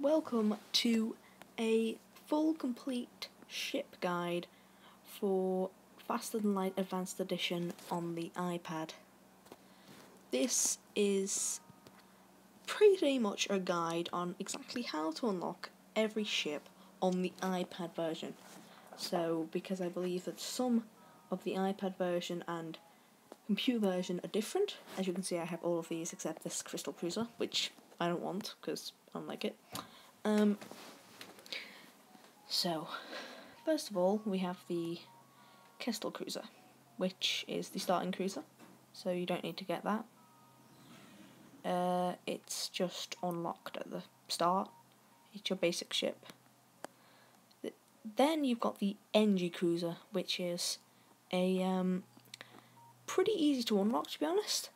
Welcome to a full complete ship guide for Faster Than Light Advanced Edition on the iPad. This is pretty much a guide on exactly how to unlock every ship on the iPad version. So, because I believe that some of the iPad version and computer version are different. As you can see, I have all of these except this Crystal Cruiser, which I don't want because I don't like it. So, first of all, we have the Crystal Cruiser, which is the starting cruiser, so you don't need to get that. It's just unlocked at the start. It's your basic ship. Then you've got the NG Cruiser, which is a pretty easy to unlock, to be honest.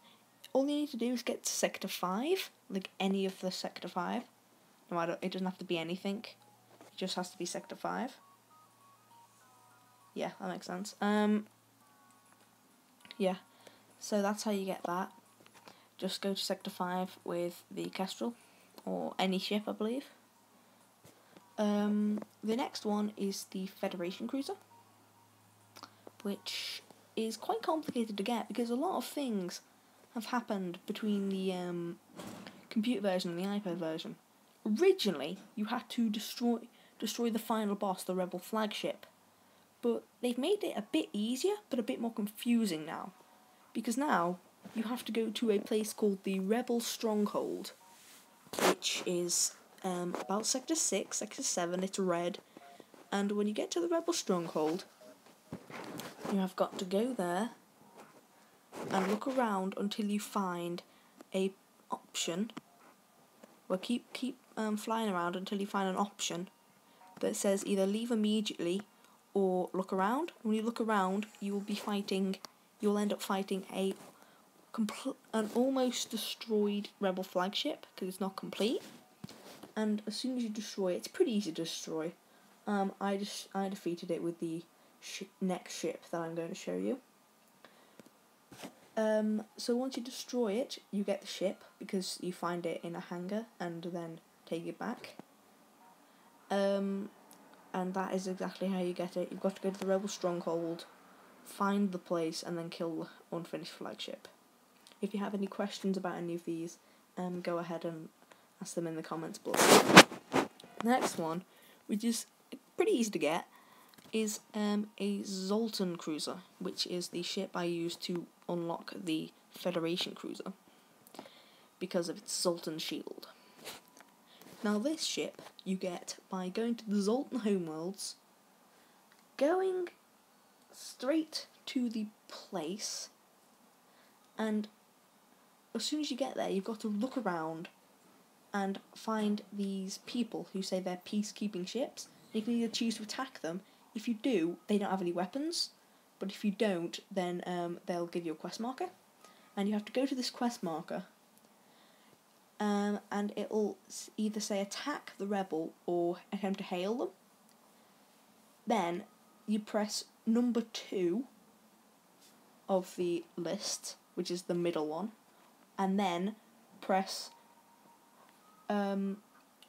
All you need to do is get to Sector 5, like any of the Sector 5. No, it doesn't have to be anything. It just has to be Sector 5. Yeah, that makes sense. Yeah, so that's how you get that. Just go to Sector 5 with the Kestrel, or any ship, I believe. The next one is the Federation Cruiser, which is quite complicated to get because a lot of things have happened between the computer version and the iPad version. Originally, you had to destroy the final boss, the Rebel flagship, but they've made it a bit easier, but a bit more confusing now, because now you have to go to a place called the Rebel Stronghold, which is about Sector 6, Sector 7, it's red, and when you get to the Rebel Stronghold, you have got to go there and look around until you find a option. Well, keep flying around until you find an option that says either leave immediately or look around. When you look around, you'll end up fighting an almost destroyed Rebel flagship because it's not complete. And as soon as you destroy it, it's pretty easy to destroy. I defeated it with the next ship that I'm going to show you. So once you destroy it, you get the ship because you find it in a hangar and then take it back. And that is exactly how you get it. You've got to go to the Rebel Stronghold, find the place, and then kill the unfinished flagship. If you have any questions about any of these, go ahead and ask them in the comments below. The next one, which is pretty easy to get, is a Zoltan Cruiser, which is the ship I used to unlock the Federation Cruiser because of its Zoltan shield. Now this ship you get by going to the Zoltan homeworlds, going straight to the place, and as soon as you get there you've got to look around and find these people who say they're peacekeeping ships. You can either choose to attack them. If you do, they don't have any weapons, but if you don't, then they'll give you a quest marker, and you have to go to this quest marker, and it'll either say attack the rebel or attempt to hail them. Then you press number 2 of the list, which is the middle one, and then press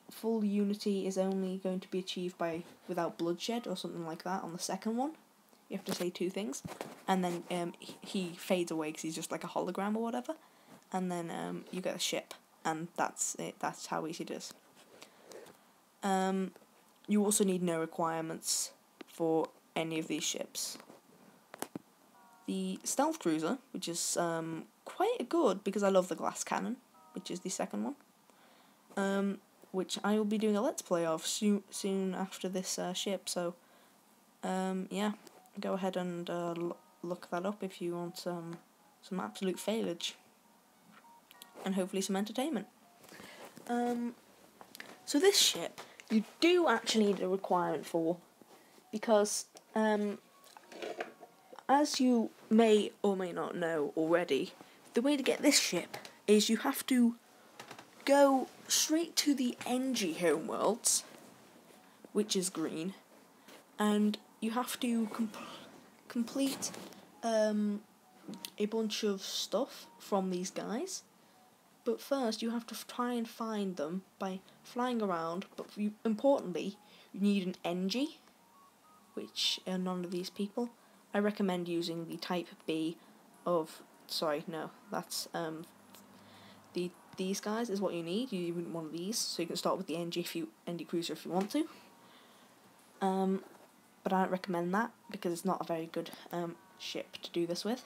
full unity is only going to be achieved without bloodshed or something like that on the second one. You have to say 2 things, and then he fades away because he's just like a hologram or whatever, and then you get a ship, and that's it. That's how easy it is. You also need no requirements for any of these ships. The Stealth Cruiser, which is quite good because I love the glass cannon, which is the second one, which I will be doing a let's play of soon after this ship, so yeah, go ahead and look that up if you want some absolute failage and hopefully some entertainment. So this ship you do actually need a requirement for, because as you may or may not know already, the way to get this ship is you have to go straight to the NG homeworlds, which is green, and you have to complete a bunch of stuff from these guys But first, you have to try and find them by flying around. But importantly, you need an NG, which are none of these people. I recommend using the Type B of. Sorry, no, that's these guys is what you need. You need one of these, so you can start with the NG Cruiser if you want to. But I don't recommend that because it's not a very good ship to do this with.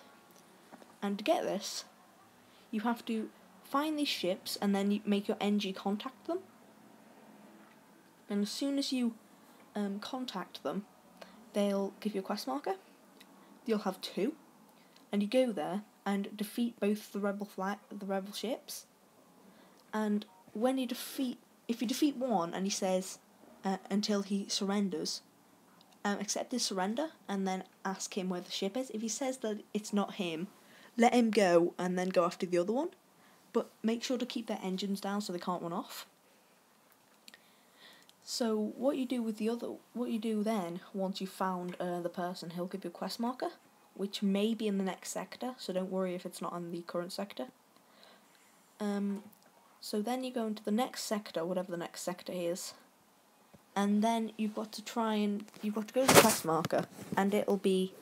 And to get this, you have to find these ships and then you make your NG contact them. And as soon as you contact them, they'll give you a quest marker. You'll have 2, and you go there and defeat both the rebel ships. And when you if you defeat one and he says until he surrenders, accept his surrender and then ask him where the ship is. If he says that it's not him, let him go and then go after the other one. But make sure to keep their engines down so they can't run off. So what you do then, once you've found the person, he'll give you a quest marker, which may be in the next sector, so don't worry if it's not in the current sector. So then you go into the next sector, whatever the next sector is, and then you've got to go to the quest marker, and it'll be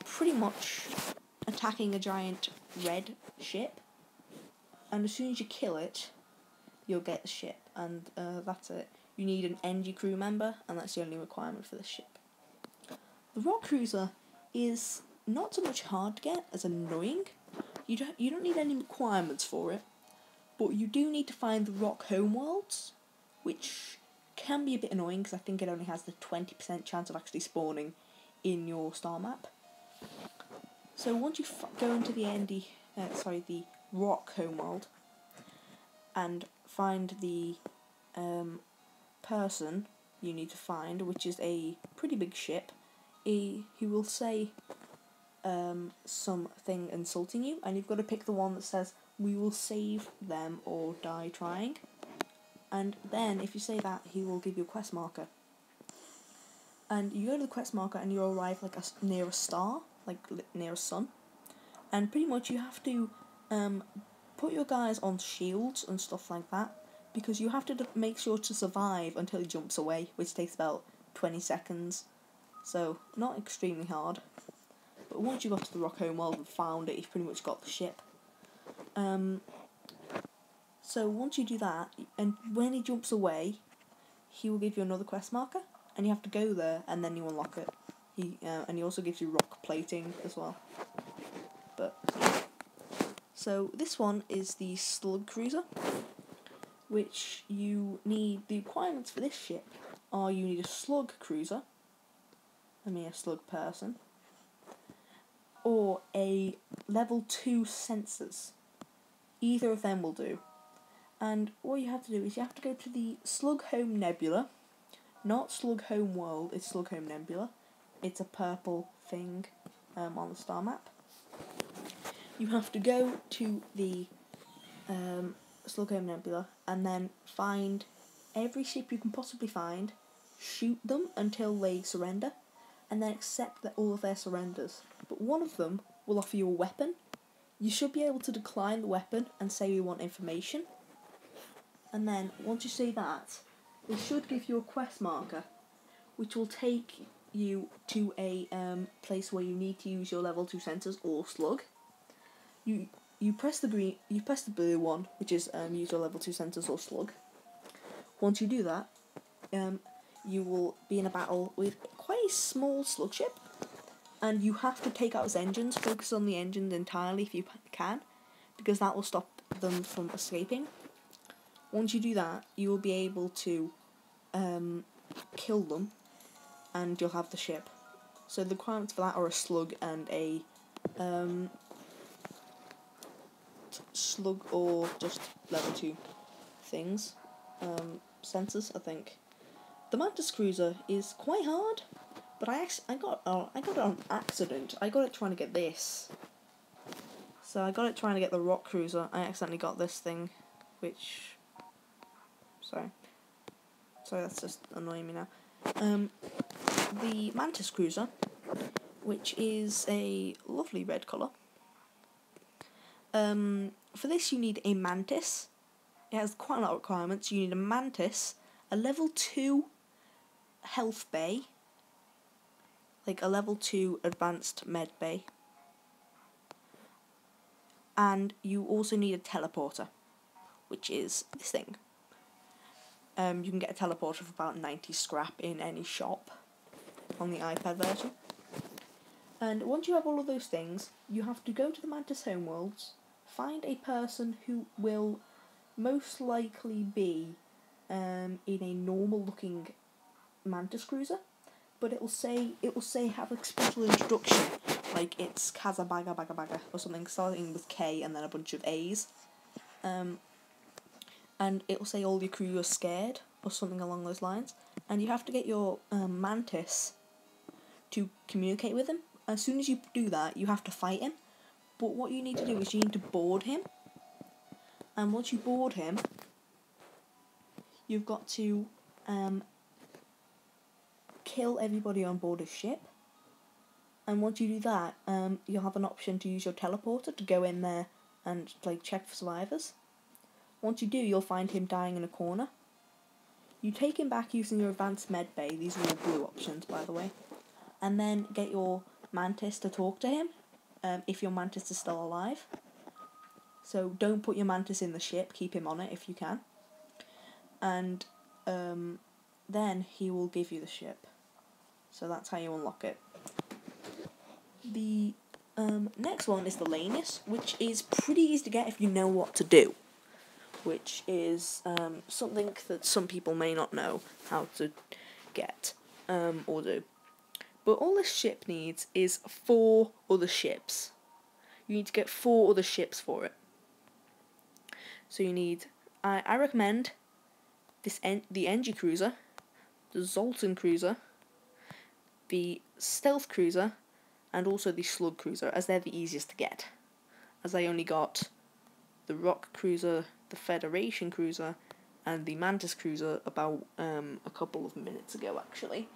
pretty much attacking a giant red ship, and as soon as you kill it, you'll get the ship, and that's it. You need an NG crew member, and that's the only requirement for this ship. The rock cruiser is not so much hard to get as annoying. You don't need any requirements for it, but you do need to find the rock homeworlds, which can be a bit annoying because I think it only has the 20% chance of actually spawning in your star map. So once you go into the the rock homeworld and find the person you need to find, which is a pretty big ship, he will say something insulting you, and you've got to pick the one that says, "We will save them or die trying." And then, if you say that, he will give you a quest marker. And you go to the quest marker and you arrive near a star, like near a sun. And pretty much you have to put your guys on shields and stuff like that, because you have to make sure to survive until he jumps away, which takes about 20 seconds. So, not extremely hard. But once you got to the rock homeworld and found it, you've pretty much got the ship. So once you do that, and when he jumps away, he will give you another quest marker, and you have to go there, and then you unlock it. And he also gives you rock plating as well. So this one is the slug cruiser, which you need. The requirements for this ship are you need a slug cruiser, a slug person, or a level 2 sensors. Either of them will do. And what you have to do is you have to go to the Slug Home Nebula, not Slug Home World, it's Slug Home Nebula. It's a purple thing on the star map. You have to go to the Slug Home Nebula and then find every ship you can possibly find, shoot them until they surrender, and then accept all of their surrenders. But one of them will offer you a weapon. You should be able to decline the weapon and say you want information. And then, once you say that, it should give you a quest marker, which will take you to a place where you need to use your level 2 sensors or slug. You press the blue one, which is use your level 2 sensors or slug. Once you do that, you will be in a battle with quite a small slug ship, and you have to take out its engines, focus on the engines entirely if you can, because that will stop them from escaping. Once you do that, you will be able to kill them, and you'll have the ship. So the requirements for that are a slug and a slug or just level 2 things, sensors, I think. The Mantis Cruiser is quite hard, but I got it on accident. I got it trying to get this. So I got it trying to get the Rock Cruiser. I accidentally got this thing, which... Sorry, that's just annoying me now. The Mantis Cruiser, which is a lovely red colour, for this you need a mantis. It has quite a lot of requirements. You need a mantis, a level 2 health bay, like a level 2 advanced med bay, and you also need a teleporter, which is this thing. You can get a teleporter for about 90 scrap in any shop on the iPad version. And once you have all of those things, you have to go to the Mantis Homeworlds, find a person who will most likely be in a normal looking Mantis cruiser, but it will say have a special introduction, like it's Kaza Baga Baga Baga or something starting with K and then a bunch of A's. And it will say all your crew are scared, or something along those lines. And you have to get your mantis to communicate with him. As soon as you do that, you have to fight him. But what you need to do is you need to board him. And once you board him, you've got to kill everybody on board his ship. And once you do that, you'll have an option to use your teleporter to go in there and like check for survivors. Once you do, you'll find him dying in a corner. You take him back using your advanced med bay. These are all blue options, by the way. And then get your mantis to talk to him, if your mantis is still alive. So don't put your mantis in the ship, keep him on it if you can. And then he will give you the ship. So that's how you unlock it. The next one is the Lanus, which is pretty easy to get if you know what to do. Which is something that some people may not know how to get or do. But all this ship needs is 4 other ships. You need to get 4 other ships for it. So you need, I recommend the NG Cruiser, the Zoltan Cruiser, the Stealth Cruiser, and also the Slug Cruiser, as they're the easiest to get. As I only got the Rock Cruiser, the Federation Cruiser, and the Mantis Cruiser about a couple of minutes ago, actually.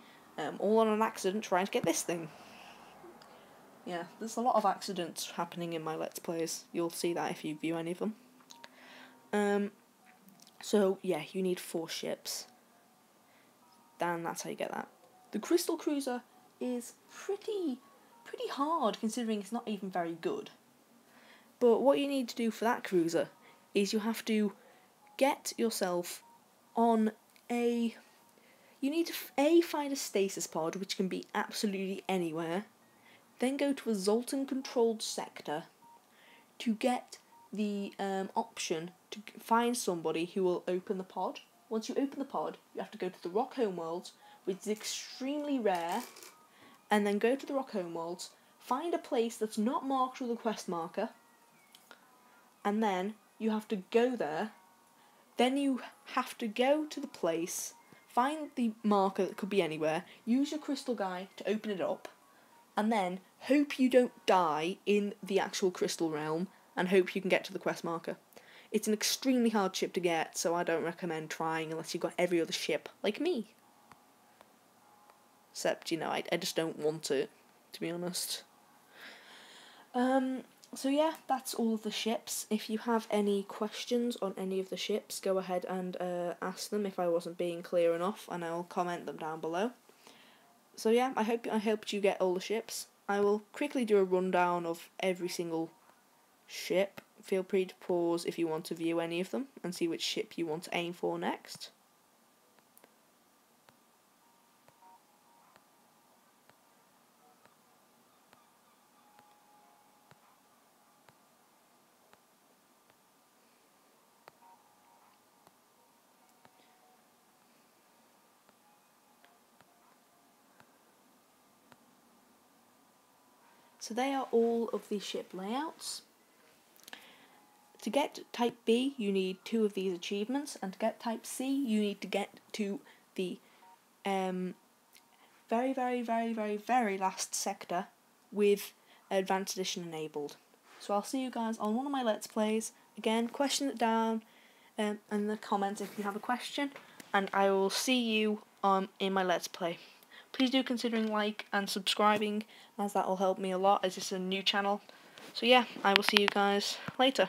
All on an accident trying to get this thing. Yeah, there's a lot of accidents happening in my Let's Plays. You'll see that if you view any of them. So, yeah, you need 4 ships. And that's how you get that. The Crystal Cruiser is pretty hard, considering it's not even very good. But what you need to do for that cruiser is you have to get yourself on a... You need to find a stasis pod, which can be absolutely anywhere, then go to a Zoltan-controlled sector to get the option to find somebody who will open the pod. Once you open the pod, you have to go to the Rock Homeworlds, which is extremely rare, and then go to the Rock Homeworlds, find a place that's not marked with a quest marker, and then you have to go there. Then you have to go to the place, find the marker that could be anywhere, use your crystal guy to open it up, and then hope you don't die in the actual crystal realm, and hope you can get to the quest marker. It's an extremely hard ship to get, so I don't recommend trying unless you've got every other ship, like me. Except, you know, I just don't want it, to be honest. So yeah, that's all of the ships. If you have any questions on any of the ships, go ahead and ask them if I wasn't being clear enough, and I'll comment them down below. So yeah, I hope I helped you get all the ships. I will quickly do a rundown of every single ship. Feel free to pause if you want to view any of them and see which ship you want to aim for next. So they are all of the ship layouts. To get type B, you need 2 of these achievements, and to get type C, you need to get to the very last sector with Advanced Edition enabled. So I'll see you guys on one of my Let's Plays. Again, question it down in the comments if you have a question, and I will see you in my Let's Play. Please do consider like and subscribing, as that will help me a lot, as it's a new channel. So yeah, I will see you guys later.